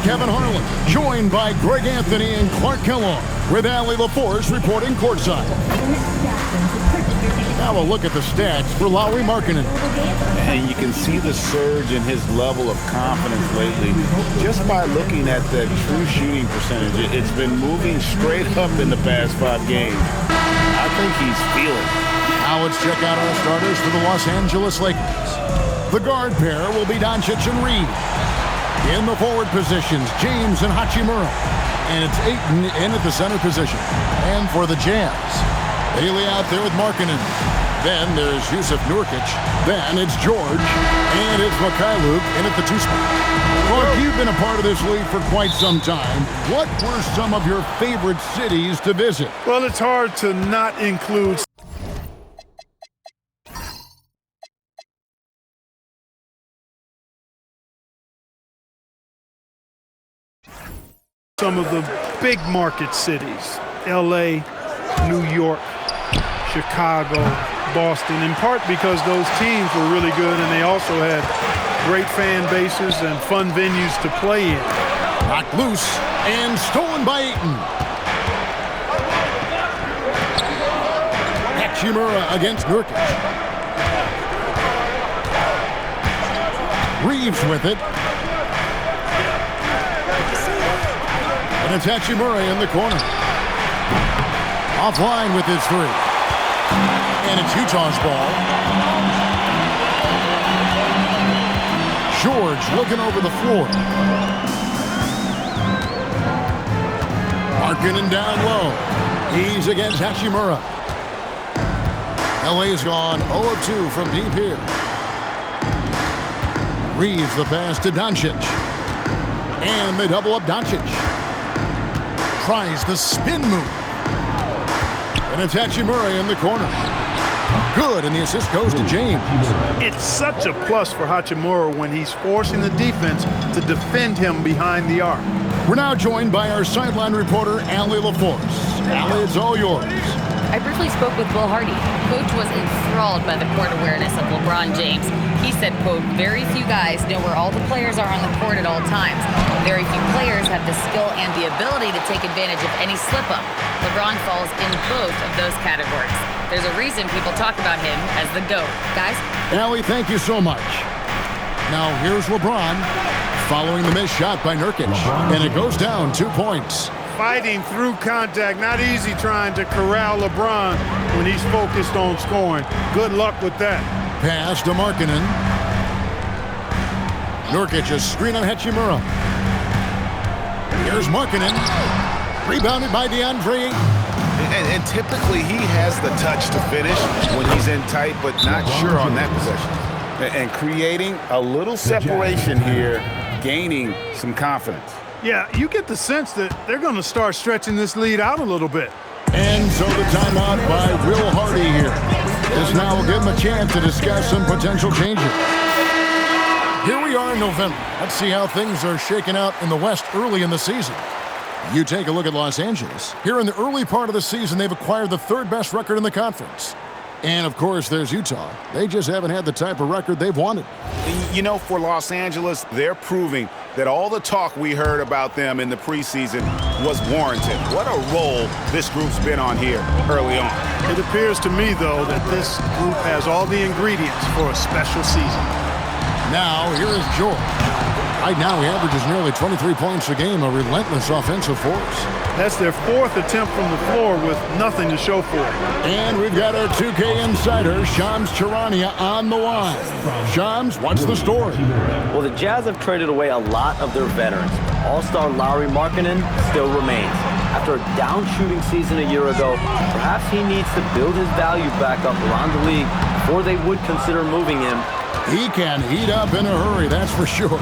Kevin Harlan, joined by Greg Anthony and Clark Kellogg, with Allie LaForce reporting courtside. Now a look at the stats for Lauri Markkanen. And you can see the surge in his level of confidence lately just by looking at the true shooting percentage. It's been moving straight up in the past 5 games. I think he's feeling it. Now let's check out our starters for the Los Angeles Lakers. The guard pair will be Doncic and Reed. In the forward positions, James and Hachimura. And it's Ayton in at the center position. And for the Jazz, Bailey out there with Markkanen. Then there's Jusuf Nurkic. Then it's George. And it's Mikhailuk in at the 2 spot. Clark, you've been a part of this league for quite some time. What were some of your favorite cities to visit? Well, it's hard to not include some of the big market cities. LA, New York, Chicago, Boston, in part because those teams were really good and they also had great fan bases and fun venues to play in. Knocked loose and stolen by Ayton. Hachimura against Nurkic. Reeves with it. And it's Hachimura in the corner. Offline with his 3. And it's Utah's ball. George looking over the floor. Markkanen down low. He's against Hachimura. LA's gone 0-2 from deep here. Reeves the pass to Doncic. And they double up Doncic. Tries the spin move. And it's Hachimura in the corner. Good, and the assist goes to James. It's such a plus for Hachimura when he's forcing the defense to defend him behind the arc. We're now joined by our sideline reporter, Allie LaForce. Allie, it's all yours. I briefly spoke with Will Hardy. Coach was enthralled by the court awareness of LeBron James. He said, quote, very few guys know where all the players are on the court at all times. Very few players have the skill and the ability to take advantage of any slip-up. LeBron falls in both of those categories. There's a reason people talk about him as the GOAT. Guys? Allie, thank you so much. Now here's LeBron following the missed shot by Nurkic. And it goes down 2 points. Fighting through contact, not easy trying to corral LeBron when he's focused on scoring. Good luck with that. Pass to Markkanen. Nurkic a screen on Hachimura. Here's Markkanen. Rebounded by DeAndre. And typically he has the touch to finish when he's in tight, but not sure on that possession. And creating a little separation here, gaining some confidence. Yeah, you get the sense that they're going to start stretching this lead out a little bit. And so the timeout by Will Hardy here. This now will give him a chance to discuss some potential changes. Here we are in November. Let's see how things are shaking out in the West early in the season. You take a look at Los Angeles. Here in the early part of the season, they've acquired the 3rd best record in the conference. And, of course, there's Utah. They just haven't had the type of record they've wanted. You know, for Los Angeles, they're proving that all the talk we heard about them in the preseason was warranted. What a role this group's been on here early on. It appears to me, though, that this group has all the ingredients for a special season. Now, here is George. Right now, he averages nearly 23 points a game, a relentless offensive force. That's their 4th attempt from the floor with nothing to show for it. And we've got our 2K insider, Shams Charania, on the line. Shams, what's the story? Well, the Jazz have traded away a lot of their veterans. All-star Lauri Markkanen still remains. After a down-shooting season a year ago, perhaps he needs to build his value back up around the league before they would consider moving him. He can heat up in a hurry, that's for sure.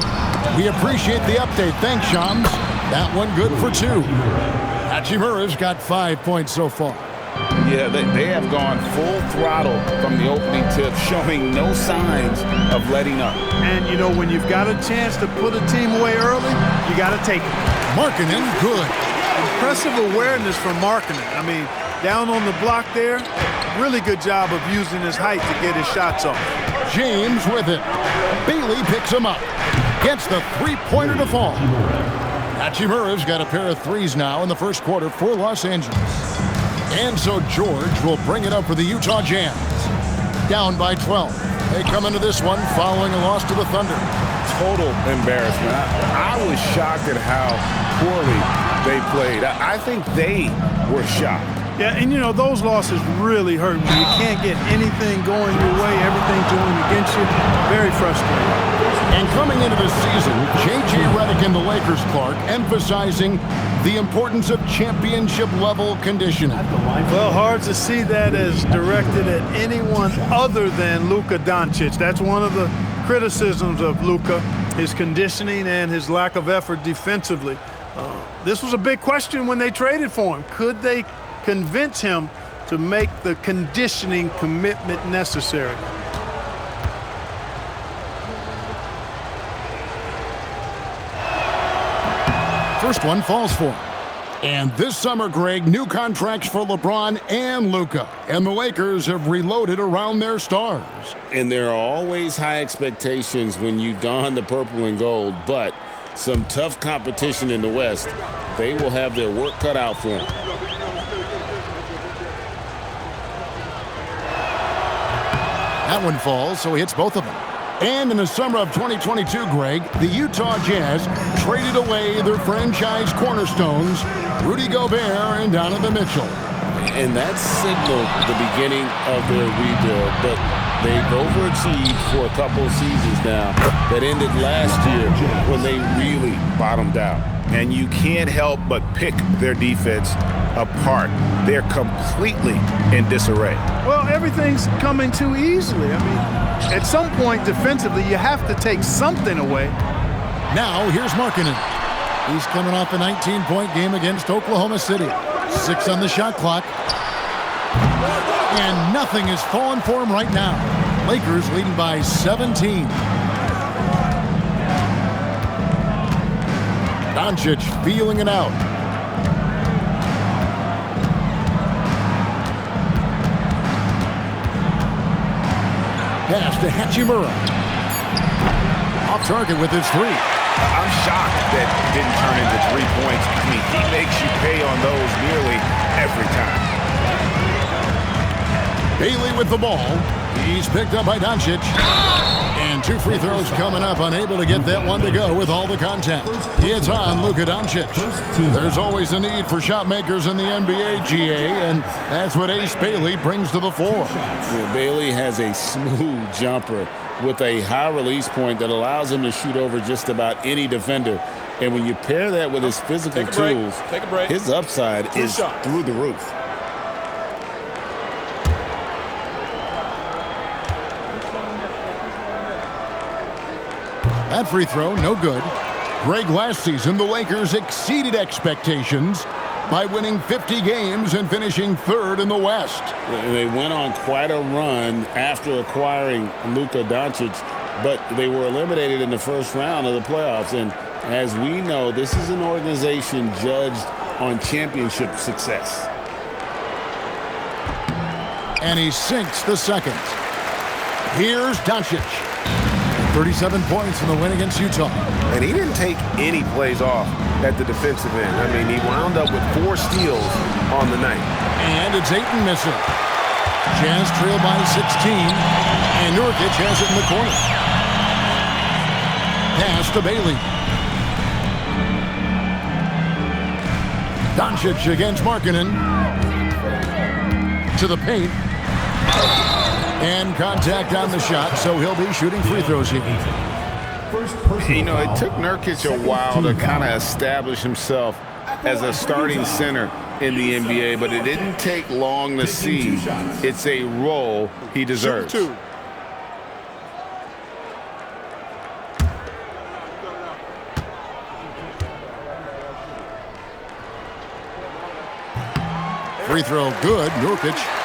We appreciate the update. Thanks, Shams. That one good for 2. Hachimura's got 5 points so far. Yeah, they have gone full throttle from the opening tip, showing no signs of letting up. And, you know, when you've got a chance to put a team away early, you got to take it. Markkanen, good. Impressive awareness from Markkanen. I mean, down on the block there, really good job of using his height to get his shots off. James with it. Bailey picks him up. Gets the 3-pointer to fall. Hachimura's got a pair of threes now in the first quarter for Los Angeles. And so George will bring it up for the Utah Jazz. Down by 12. They come into this one following a loss to the Thunder. Total embarrassment. I was shocked at how poorly they played. I think they were shocked. Yeah, and those losses really hurt when you can't get anything going your way, everything going against you. Very frustrating. And coming into the season, J.J. Redick and the Lakers, Clark, emphasizing the importance of championship-level conditioning. Well, hard to see that as directed at anyone other than Luka Doncic. That's one of the criticisms of Luka, his conditioning and his lack of effort defensively. This was a big question when they traded for him. Could they convince him to make the conditioning commitment necessary? First one falls for him. And this summer, Greg, new contracts for LeBron and Luka. And the Lakers have reloaded around their stars. And there are always high expectations when you don the purple and gold, but some tough competition in the West. They will have their work cut out for them. That one falls, so he hits both of them. And in the summer of 2022, Greg, the Utah Jazz traded away their franchise cornerstones, Rudy Gobert and Donovan Mitchell. And that signaled the beginning of their rebuild, but they've overachieved for a couple of seasons now that ended last year when they really bottomed out. And you can't help but pick their defense apart. They're completely in disarray. Well, everything's coming too easily. I mean, at some point defensively, you have to take something away. Now, here's Markkanen. He's coming off a 19-point game against Oklahoma City. 6 on the shot clock. And nothing is falling for him right now. Lakers leading by 17. Doncic feeling it out. Pass to Hachimura. Off target with his three. I'm shocked that didn't turn into 3 points. I mean, he makes you pay on those nearly every time. Bailey with the ball. He's picked up by Doncic. And 2 free throws coming up, unable to get that one to go with all the contact. It's on Luka Doncic. There's always a need for shot makers in the NBA, GA, and that's what Ace Bailey brings to the floor. Well, Bailey has a smooth jumper with a high release point that allows him to shoot over just about any defender. And when you pair that with his physical tools, his upside is through the roof. That free throw, no good. Greg, last season, the Lakers exceeded expectations by winning 50 games and finishing 3rd in the West. They went on quite a run after acquiring Luka Doncic, but they were eliminated in the first round of the playoffs. And as we know, this is an organization judged on championship success. And he sinks the second. Here's Doncic. 37 points in the win against Utah. And he didn't take any plays off at the defensive end. I mean, he wound up with 4 steals on the night. And it's Ayton missing. Jazz trail by 16. And Nurkic has it in the corner. Pass to Bailey. Doncic against Markkanen. To the paint. And contact on the shot, so he'll be shooting free throws here. You know, it took Nurkic a while to kind of establish himself as a starting center in the NBA, but it didn't take long to see it's a role he deserves. Free throw good, Nurkic.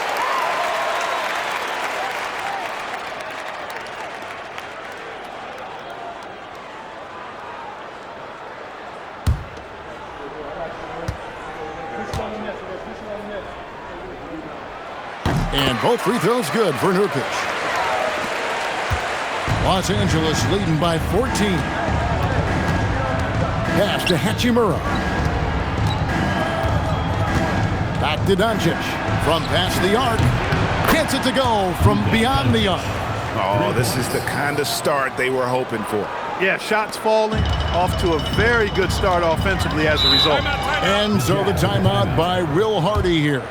And both free throws good for Nurkic. Los Angeles leading by 14. Pass to Hachimura. Back to Doncic. From past the arc. Gets it to go from beyond the arc. Oh, this is the kind of start they were hoping for. Yeah, shots falling, off to a very good start offensively as a result. And so the timeout by Will Hardy here.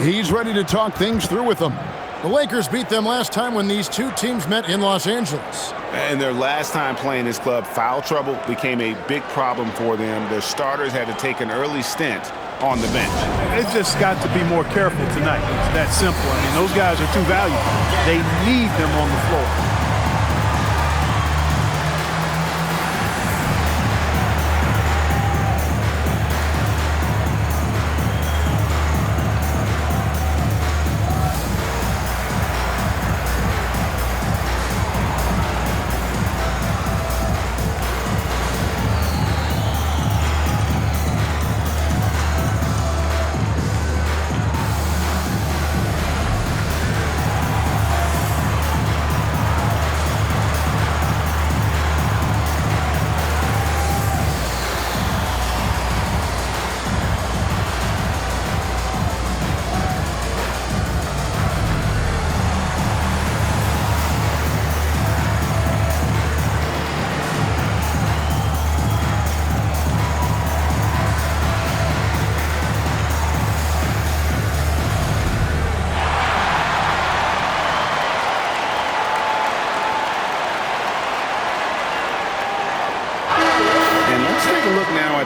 He's ready to talk things through with them. The Lakers beat them last time when these two teams met in Los Angeles. And their last time playing this club, foul trouble became a big problem for them. Their starters had to take an early stint on the bench. They just got to be more careful tonight. It's that simple. I mean, those guys are too valuable. They need them on the floor.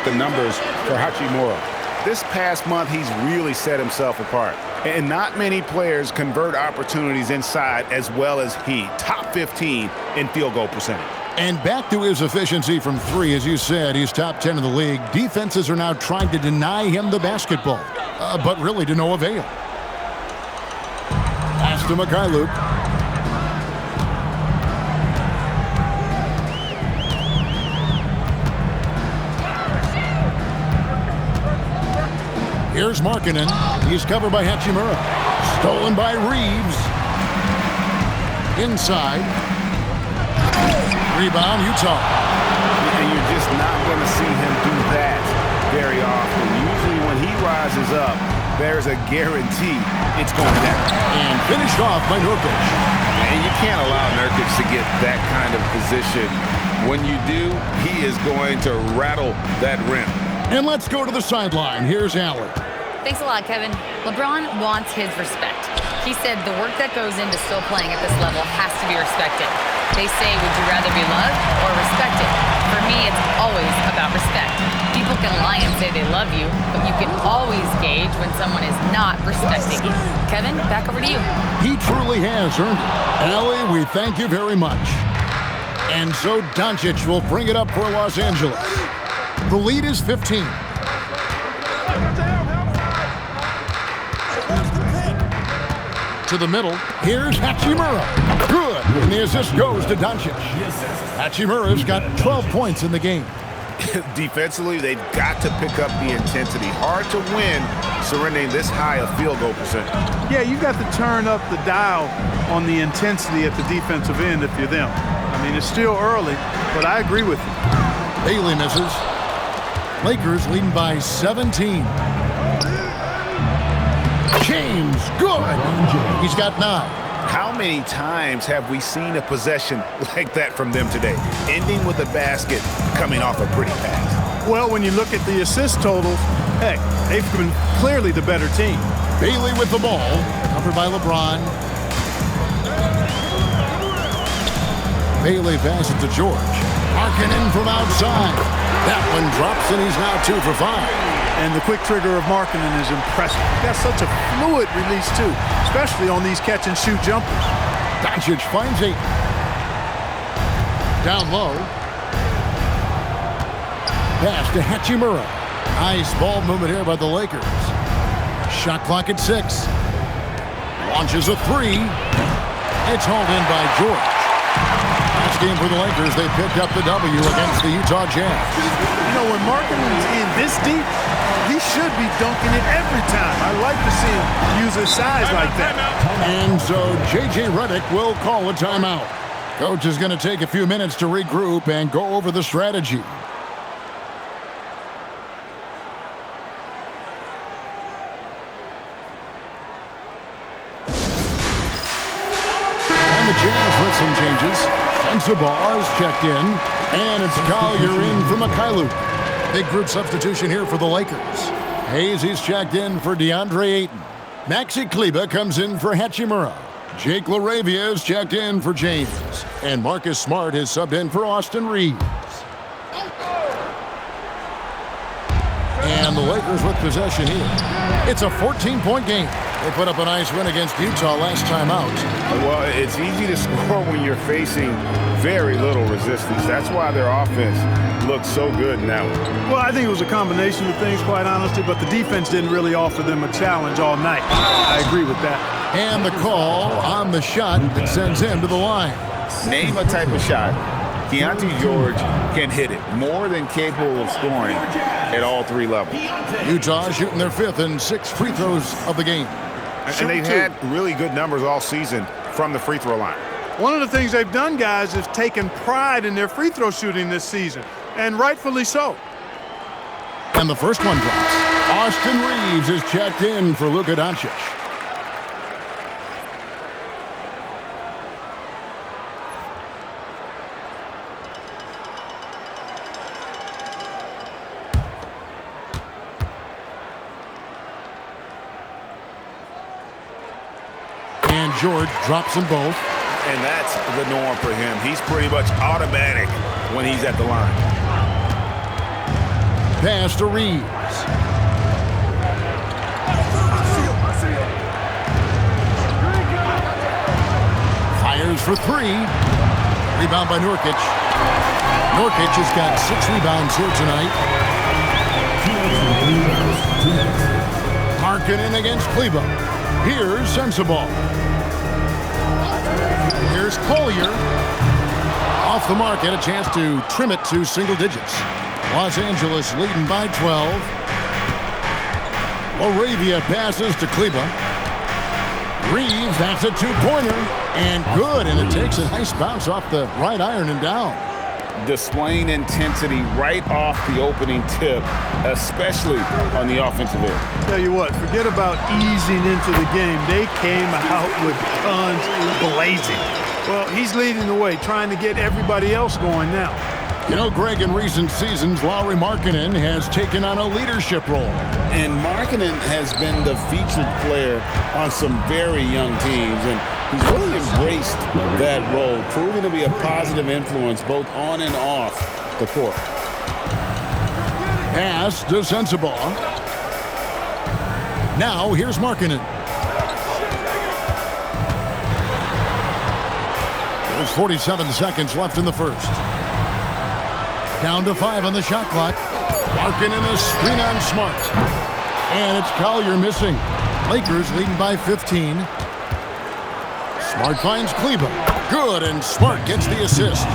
The numbers for Hachimura. This past month, he's really set himself apart. And not many players convert opportunities inside as well as he. Top 15 in field goal percentage. And back to his efficiency from three, as you said, he's top 10 in the league. Defenses are now trying to deny him the basketball, but really to no avail. Pass to Mikhailuk. Here's Markkanen. He's covered by Hachimura. Stolen by Reeves. Inside. Rebound, Utah. And you're just not going to see him do that very often. Usually when he rises up, there's a guarantee it's going down. And finished off by Nurkic. And you can't allow Nurkic to get that kind of position. When you do, he is going to rattle that rim. And let's go to the sideline. Here's Allen. Thanks a lot, Kevin. LeBron wants his respect. He said the work that goes into still playing at this level has to be respected. They say, would you rather be loved or respected? For me, it's always about respect. People can lie and say they love you, but you can always gauge when someone is not respecting you. Kevin, back over to you. He truly has earned it. Allie, we thank you very much. And so Doncic will bring it up for Los Angeles. The lead is 15. To the middle. Here's Hachimura. Good. And the assist goes to Doncic. Hachimura's got 12 points in the game. Defensively, they've got to pick up the intensity. Hard to win surrendering this high a field goal percentage. Yeah, you got to turn up the dial on the intensity at the defensive end if you're them. I mean, it's still early, but I agree with you. Bailey misses. Lakers leading by 17. James, good. He's got 9. How many times have we seen a possession like that from them today? Ending with a basket, coming off a pretty pass. Well, when you look at the assist totals, heck, they've been clearly the better team. Bailey with the ball, covered by LeBron. Bailey passes to George. Markkanen from outside. That one drops, and he's now 2 for 5. And the quick trigger of Markkanen is impressive. He's got such a fluid release, too, especially on these catch-and-shoot jumpers. Doncic finds 8. Down low. Pass to Hachimura. Nice ball movement here by the Lakers. Shot clock at 6. Launches a 3. It's hauled in by George. Last game for the Lakers, they picked up the W against the Utah Jazz. You know, when Markkanen's in this deep, he should be dunking it every time. I like to see him use his size like that. And so J.J. Redick will call a timeout. Coach is going to take a few minutes to regroup and go over the strategy. Jazz with some changes. Sensabaugh is checked in, and it's Collier in for Mikhailuk. Big group substitution here for the Lakers. Hayes is checked in for DeAndre Ayton. Maxi Kleber comes in for Hachimura. Jake LaRavia is checked in for James. And Marcus Smart is subbed in for Austin Reeves. And the Lakers with possession here. It's a 14-point game. They put up a nice win against Utah last time out. Well, it's easy to score when you're facing very little resistance. That's why their offense looked so good in that one. Well, I think it was a combination of things, quite honestly, but the defense didn't really offer them a challenge all night. I agree with that. And the call on the shot that sends him to the line. Name a type of shot Keontae George can hit it, more than capable of scoring at all three levels. Utah shooting their 5th and 6th free throws of the game. And they've had really good numbers all season from the free throw line. One of the things they've done, guys, is taken pride in their free throw shooting this season, and rightfully so. And the first one drops. Austin Reeves is checked in for Luka Doncic. And George drops them both. And that's the norm for him. He's pretty much automatic when he's at the line. Pass to Reeves. Fires for 3. Rebound by Nurkic. Nurkic has got 6 rebounds here tonight. Markkanen against Kleber. Here's Sensabaugh. Here's Collier. Off the mark, had a chance to trim it to single digits. Los Angeles leading by 12. LaRavia passes to Kleber. Reeves, that's a 2-pointer. And good, and it takes a nice bounce off the right iron and down. Displaying intensity right off the opening tip, especially on the offensive end. Tell you what, forget about easing into the game. They came out with guns blazing. Well, he's leading the way, trying to get everybody else going now. You know, Greg, in recent seasons, Lauri Markkanen has taken on a leadership role. And Markkanen has been the featured player on some very young teams, and he's really embraced that role, proving to be a positive influence both on and off the court. Pass to Sensabaugh. Now, here's Markkanen. There's 47 seconds left in the first. Down to 5 on the shot clock. Markkanen a screen on Smart. And it's Collier missing. Lakers leading by 15. Smart finds Kleber. Good, and Smart gets the assist.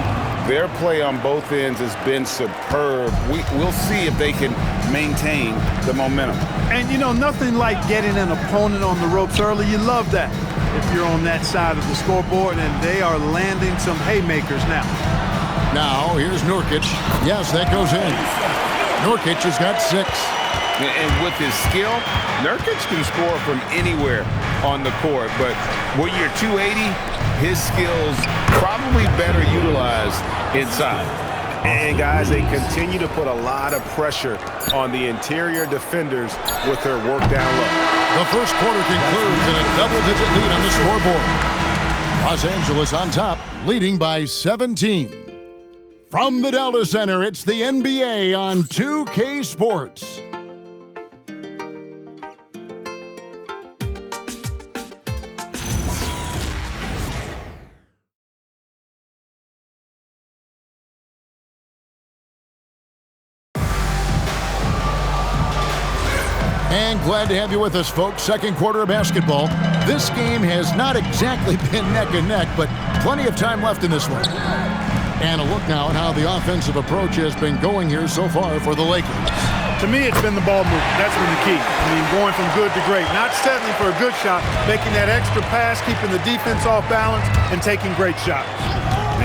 Their play on both ends has been superb. We'll see if they can maintain the momentum. And, you know, nothing like getting an opponent on the ropes early. You love that if you're on that side of the scoreboard, and they are landing some haymakers now. Now, here's Nurkic. Yes, that goes in. Nurkic has got 6. And with his skill, Nurkic can score from anywhere on the court. But when you're 280, his skills probably better utilized inside. And, guys, they continue to put a lot of pressure on the interior defenders with their work down low. The first quarter concludes in a double-digit lead on the scoreboard. Los Angeles on top, leading by 17. From the Delta Center, it's the NBA on 2K Sports. And glad to have you with us, folks. Second quarter of basketball. This game has not exactly been neck and neck, but plenty of time left in this one. And a look now at how the offensive approach has been going here so far for the Lakers. To me, it's been the ball movement. That's been the key. I mean, going from good to great. Not settling for a good shot, making that extra pass, keeping the defense off balance, and taking great shots.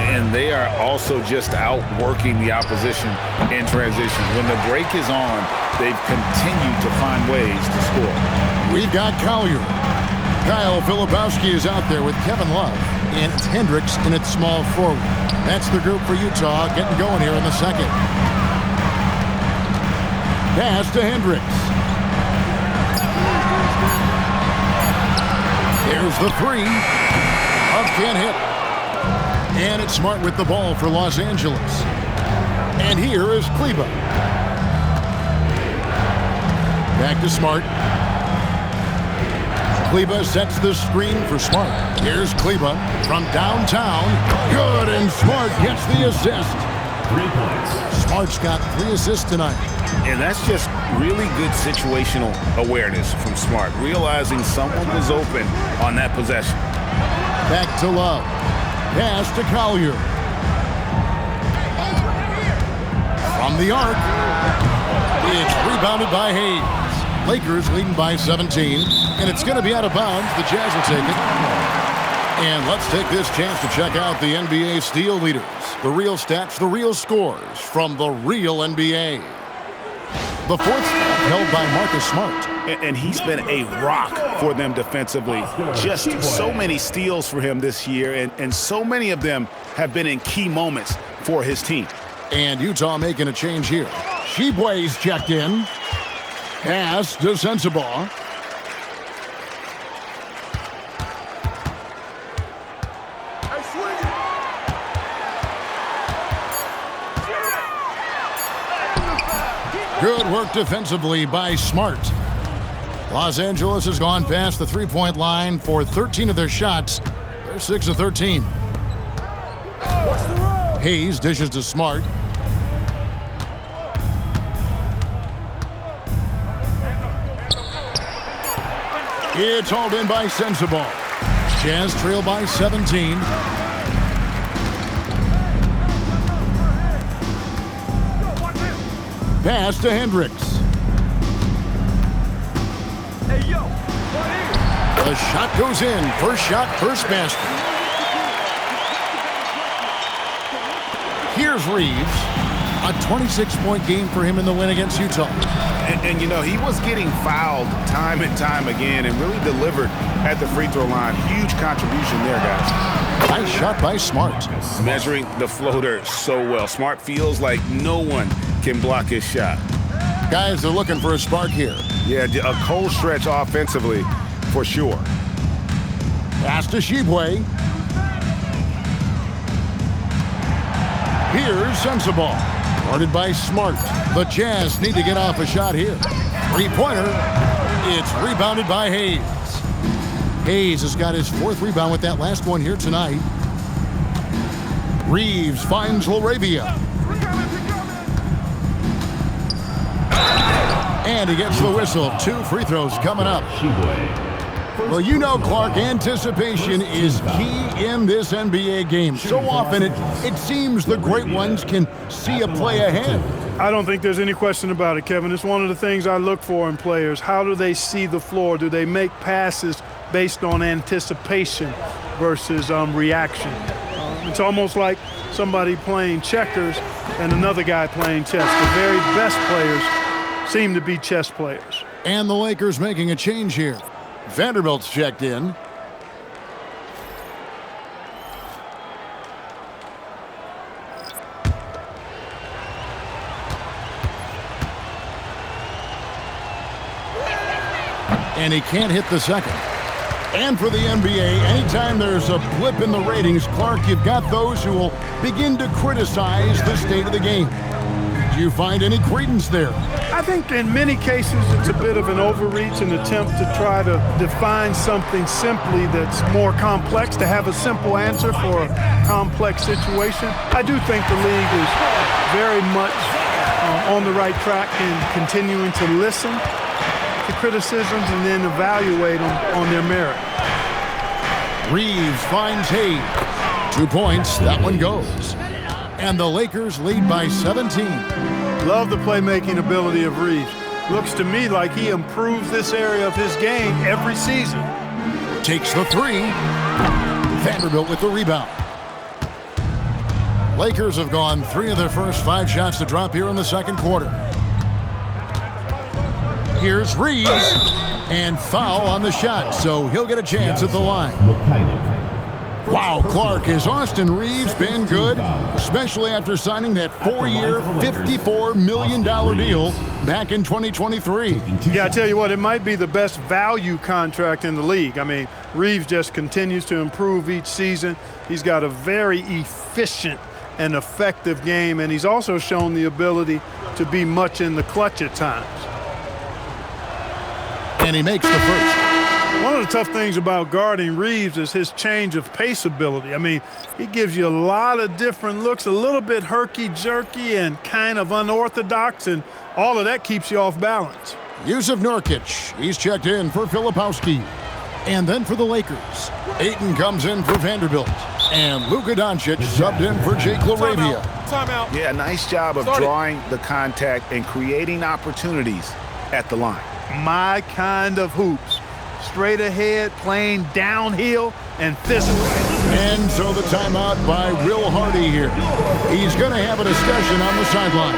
And they are also just outworking the opposition in transition. When the break is on, they've continued to find ways to score. We've got Collier. Kyle Filipowski is out there with Kevin Love. and it's Hendricks in its small forward. That's the group for Utah getting going here in the second. Pass to Hendricks. Here's the three. Love can't hit. And it's Smart with the ball for Los Angeles. And here is Kleber. Back to Smart. Kleber sets the screen for Smart. Here's Kleber from downtown. Good, and Smart gets the assist. 3 points. Smart's got 3 assists tonight. And that's just really good situational awareness from Smart, realizing someone was open on that possession. Back to Love. Pass to Collier. From the arc. It's rebounded by Hayes. Lakers leading by 17, and it's going to be out of bounds. The Jazz will take it. And let's take this chance to check out the NBA steal leaders. The real stats, the real scores from the real NBA. The 4th spot held by Marcus Smart. And he's been a rock for them defensively. Just so many steals for him this year, and so many of them have been in key moments for his team. And Utah making a change here. Tshiebwe's checked in. Pass to Sensabaugh. Good work defensively by Smart. Los Angeles has gone past the three-point line for 13 of their shots. They're 6 of 13. Hayes dishes to Smart. It's hauled in by Sensabaugh. Jazz trail by 17. Pass to Hendricks. The shot goes in. First shot, first basket. Here's Reeves. A 26-point game for him in the win against Utah. And you know, he was getting fouled time and time again and really delivered at the free throw line. Huge contribution there, guys. Nice shot by Smart. Measuring the floater so well. Smart feels like no one can block his shot. Guys, they're looking for a spark here. Yeah, a cold stretch offensively for sure. Pass to Tshiebwe. Here's Sensabaugh. Guarded by Smart. The Jazz need to get off a shot here. Three-pointer. It's rebounded by Hayes. Hayes has got his 4th rebound with that last one here tonight. Reeves finds LaRavia. And he gets the whistle. 2 free throws coming up. Well, you know, Clark, anticipation is key in this NBA game. So often it seems the great ones can see a play ahead. I don't think there's any question about it, Kevin. It's one of the things I look for in players. How do they see the floor? Do they make passes based on anticipation versus reaction? It's almost like somebody playing checkers and another guy playing chess. The very best players seem to be chess players. And the Lakers making a change here. Vanderbilt's checked in. And he can't hit the second. And for the NBA, anytime there's a blip in the ratings, Clark, you've got those who will begin to criticize the state of the game. Do you find any credence there? I think in many cases it's a bit of an overreach, an attempt to try to define something simply that's more complex, to have a simple answer for a complex situation. I do think the league is very much on the right track in continuing to listen to criticisms and then evaluate them on their merit. Reeves finds Hayes. 2 points, that one goes. And the Lakers lead by 17. Love the playmaking ability of Reeves. Looks to me like he improves this area of his game every season. Takes the 3. Vanderbilt with the rebound. Lakers have gone 3 of their first 5 shots to drop here in the second quarter. Here's Reeves, and foul on the shot, so he'll get a chance at the line. Wow, Clark, has Austin Reaves been good? Especially after signing that 4-year, $54 million deal back in 2023. Yeah, I tell you what, it might be the best value contract in the league. I mean, Reaves just continues to improve each season. He's got a very efficient and effective game, and he's also shown the ability to be much in the clutch at times. And he makes the first. One of the tough things about guarding Reaves is his change of pace ability. I mean, he gives you a lot of different looks, a little bit herky-jerky and kind of unorthodox, and all of that keeps you off balance. Jusuf Nurkic, he's checked in for Filipowski. And then for the Lakers, Ayton comes in for Vanderbilt. And Luka Doncic subbed in for Jake LaRavia. Timeout. Yeah, nice job of drawing the contact and creating opportunities at the line. My kind of hoops. Straight ahead, playing downhill, and physical. And so the timeout by Will Hardy here. He's going to have a discussion on the sideline.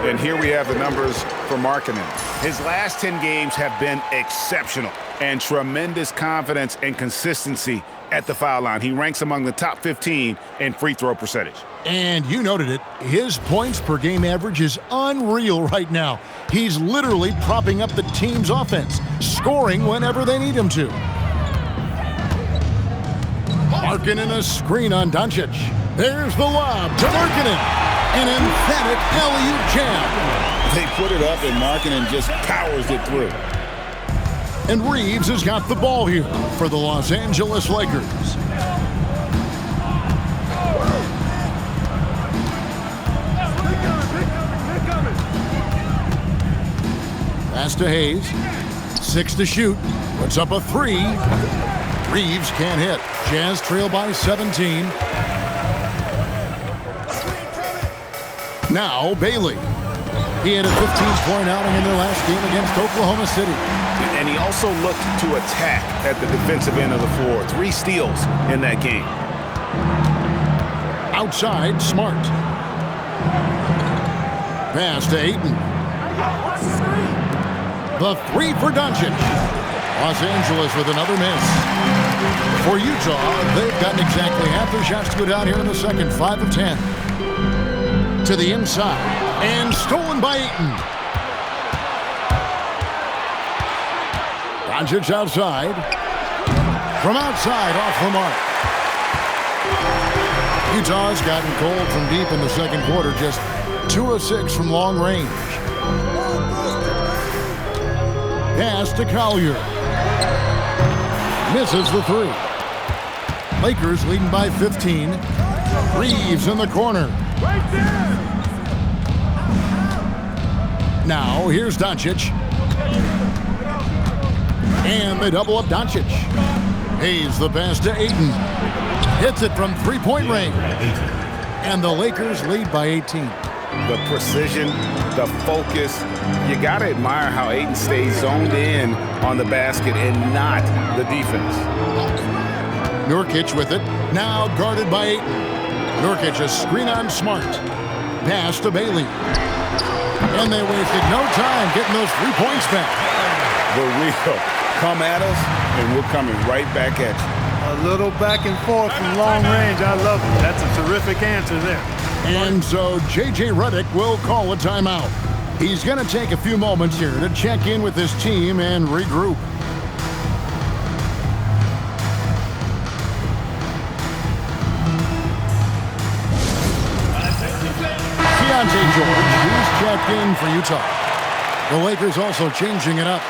And here we have the numbers for Markkanen. His last 10 games have been exceptional and tremendous confidence and consistency at the foul line. He ranks among the top 15 in free throw percentage. And you noted it, his points per game average is unreal right now. He's literally propping up the team's offense, scoring whenever they need him to. Markkanen a screen on Doncic. There's the lob to Markkanen. An emphatic alley-oop jam. They put it up and Markkanen just powers it through. And Reaves has got the ball here for the Los Angeles Lakers. Pass to Hayes. 6 to shoot. Puts up a 3. Reaves can't hit. Jazz trail by 17. Now Bailey. He had a 15-point outing in their last game against Oklahoma City. And he also looked to attack at the defensive end of the floor. 3 steals in that game. Outside, Smart. Pass to Ayton. The 3 for Doncic. Los Angeles with another miss. For Utah, they've gotten exactly half their shots to go down here in the second. 5 of 10. To the inside. And stolen by Ayton. Doncic outside. From outside, off the mark. Utah's gotten cold from deep in the second quarter. Just 2 of 6 from long range. Pass to Collier. Misses the 3. Lakers leading by 15. Reaves in the corner. Now, here's Doncic. And they double up Doncic. Hayes the pass to Ayton. Hits it from three-point range. And the Lakers lead by 18. The precision, the focus. You got to admire how Ayton stays zoned in on the basket and not the defense. Nurkic with it. Now guarded by Ayton. Nurkic a screen on Smart. Pass to Bailey. And they wasted no time getting those 3 points back. The real. Come at us, and we're coming right back at you. A little back and forth from long range. I love it. That's a terrific answer there. And so J.J. Redick will call a timeout. He's going to take a few moments here to check in with his team and regroup. Keontae George, he's checked in for Utah. The Lakers also changing it up.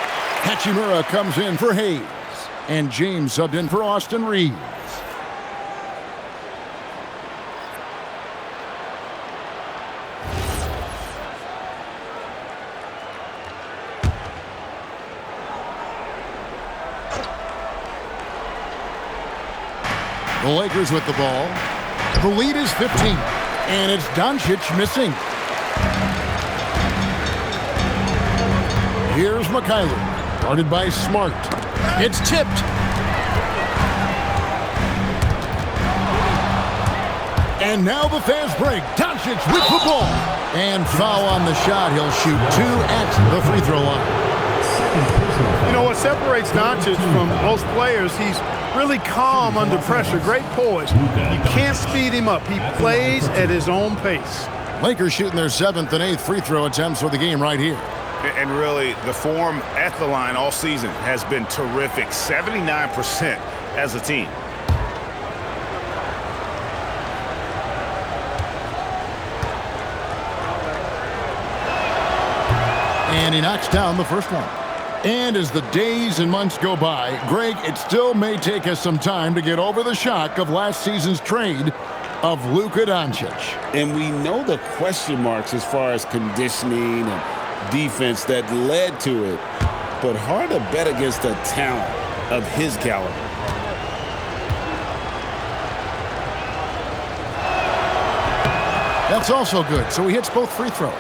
Hachimura comes in for Hayes. And James subbed in for Austin Reaves. The Lakers with the ball. The lead is 15. And it's Doncic missing. Here's Mikhailuk, guarded by Smart. It's tipped. And now the fast break. Doncic with the ball. And foul on the shot. He'll shoot 2 at the free throw line. You know, know what separates Doncic from most players? He's really calm under pressure, great poise. You can't speed him up. He plays at his own pace. Lakers shooting their 7th and 8th free throw attempts for the game right here. And really, the form at the line all season has been terrific. 79% as a team. And he knocks down the first one. And as the days and months go by, Greg, it still may take us some time to get over the shock of last season's trade of Luka Doncic. And we know the question marks as far as conditioning and defense that led to it, but hard to bet against a talent of his caliber. That's also good, so he hits both free throws.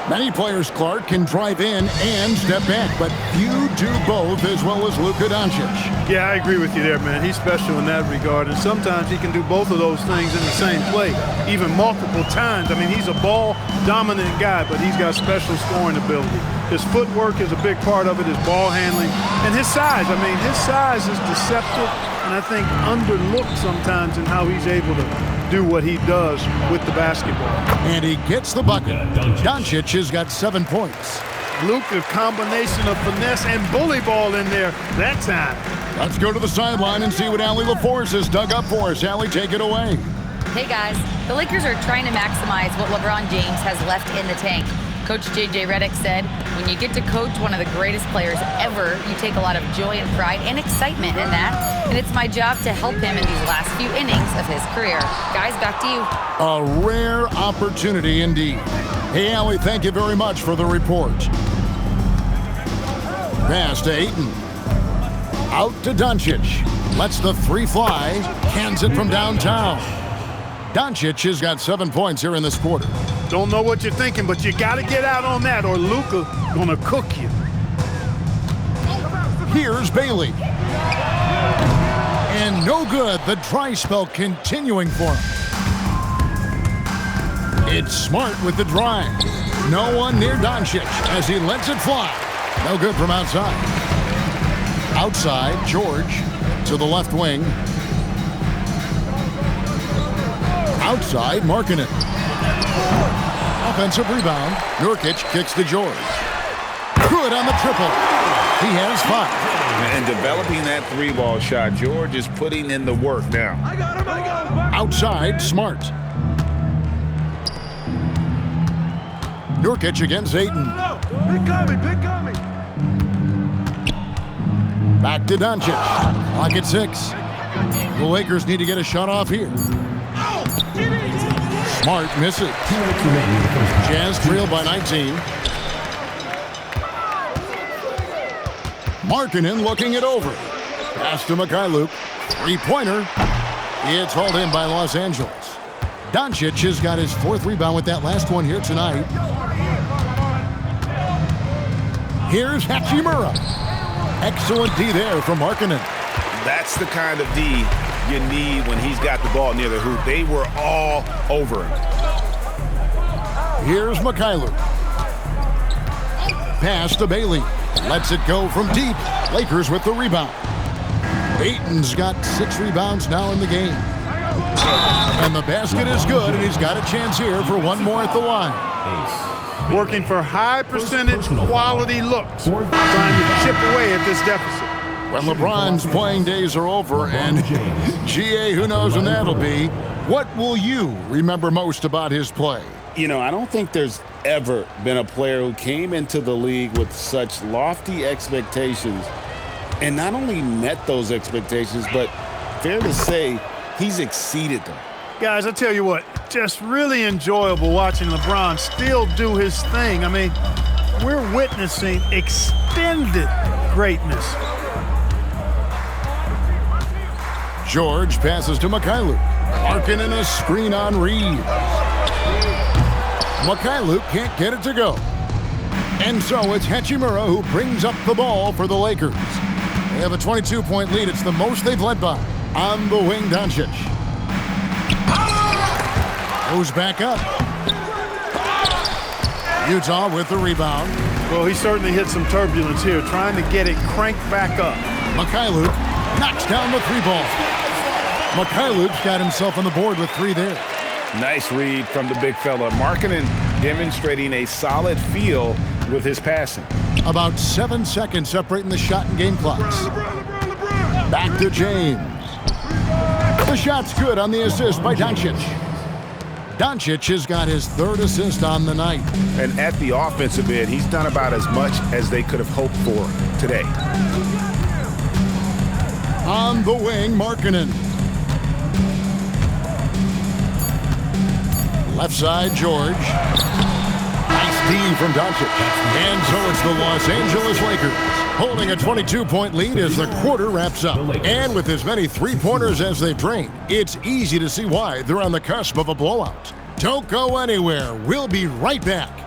Many players, Clark, can drive in and step back, but few do both as well as Luka Doncic. Yeah, I agree with you there, man. He's special in that regard, and sometimes he can do both of those things in the same play, even multiple times. I mean, he's a ball-dominant guy, but he's got special scoring ability. His footwork is a big part of it, his ball handling, and his size. I mean, his size is deceptive, and I think underlooked sometimes in how he's able to do what he does with the basketball. And he gets the bucket. Doncic has got 7 points. Luka, combination of finesse and bully ball in there that time. Let's go to the sideline and see what Allie LaForce has dug up for us. Allie, take it away. Hey guys, the Lakers are trying to maximize what LeBron James has left in the tank. Coach J.J. Redick said, when you get to coach one of the greatest players ever, you take a lot of joy and pride and excitement in that. And it's my job to help him in these last few innings of his career. Guys, back to you. A rare opportunity indeed. Hey, Allie, thank you very much for the report. Pass to Ayton. Out to Doncic. Lets the three fly. Cans it from downtown. Doncic has got 7 points here in this quarter. Don't know what you're thinking, but you got to get out on that or Luka gonna cook you. Here's Bailey. And no good. The dry spell continuing for him. It's Smart with the drive. No one near Doncic as he lets it fly. No good from outside. Outside, George to the left wing. Outside, Markkanen. Offensive rebound. Nurkic kicks to George. Good on the triple. He has 5. And developing that three-ball shot, George is putting in the work now. Outside, Smart. Nurkic against Ayton. Back to Doncic. Clock at 6. The Lakers need to get a shot off here. Smart misses. Jazz trail by 19. Markkanen looking it over. Pass to Mikhailuk. Three-pointer. It's hauled in by Los Angeles. Doncic has got his 4th rebound with that last one here tonight. Here's Hachimura. Excellent D there from Markkanen. That's the kind of D you need when he's got the ball near the hoop. They were all over him. Here's Mikhailuk. Pass to Bailey. Lets it go from deep. Lakers with the rebound. Ayton's got 6 rebounds now in the game. And the basket is good, and he's got a chance here for one more at the line. Working for high percentage quality looks. Trying to chip away at this deficit. When LeBron's playing days are over, and GA, who knows when that'll be, what will you remember most about his play? You know, I don't think there's ever been a player who came into the league with such lofty expectations and not only met those expectations, but fair to say, he's exceeded them. Guys, I tell you what, just really enjoyable watching LeBron still do his thing. I mean, we're witnessing extended greatness. George passes to Mikhailuk. Markkanen a screen on Reed. Mikhailuk can't get it to go. And so it's Hachimura who brings up the ball for the Lakers. They have a 22-point lead. It's the most they've led by. On the wing, Doncic. Goes back up. Utah with the rebound. Well, he certainly hit some turbulence here, trying to get it cranked back up. Mikhailuk knocks down the 3 ball. Mikhailuk's got himself on the board with 3 there. Nice read from the big fella. Markkanen demonstrating a solid feel with his passing. About 7 seconds separating the shot and game clocks. Back to James. The shot's good on the assist by Doncic. Doncic has got his 3rd assist on the night. And at the offensive end, he's done about as much as they could have hoped for today. On the wing, Markkanen. Left side, George. Nice D from Doncic. And so it's the Los Angeles Lakers holding a 22-point lead as the quarter wraps up. And with as many 3-pointers as they've drained, it's easy to see why they're on the cusp of a blowout. Don't go anywhere. We'll be right back.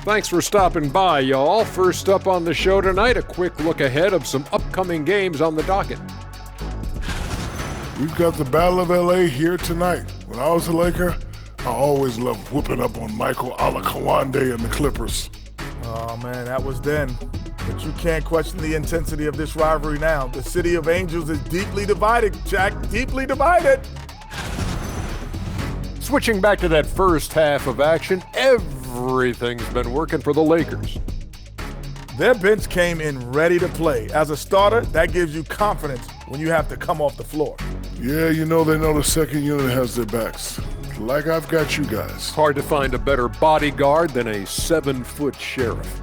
Thanks for stopping by, y'all. First up on the show tonight, a quick look ahead of some upcoming games on the docket. We've got the Battle of L.A. here tonight. When I was a Laker, I always loved whooping up on Michael Alakawande and the Clippers. Oh, man, that was then. But you can't question the intensity of this rivalry now. The City of Angels is deeply divided, Jack, deeply divided. Switching back to that first half of action, everything's been working for the Lakers. Their bench came in ready to play. As a starter, that gives you confidence when you have to come off the floor. Yeah, they know the second unit has their backs. Like I've got you guys. Hard to find a better bodyguard than a 7-foot sheriff.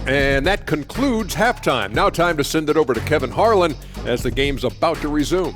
And that concludes halftime. Now time to send it over to Kevin Harlan as the game's about to resume.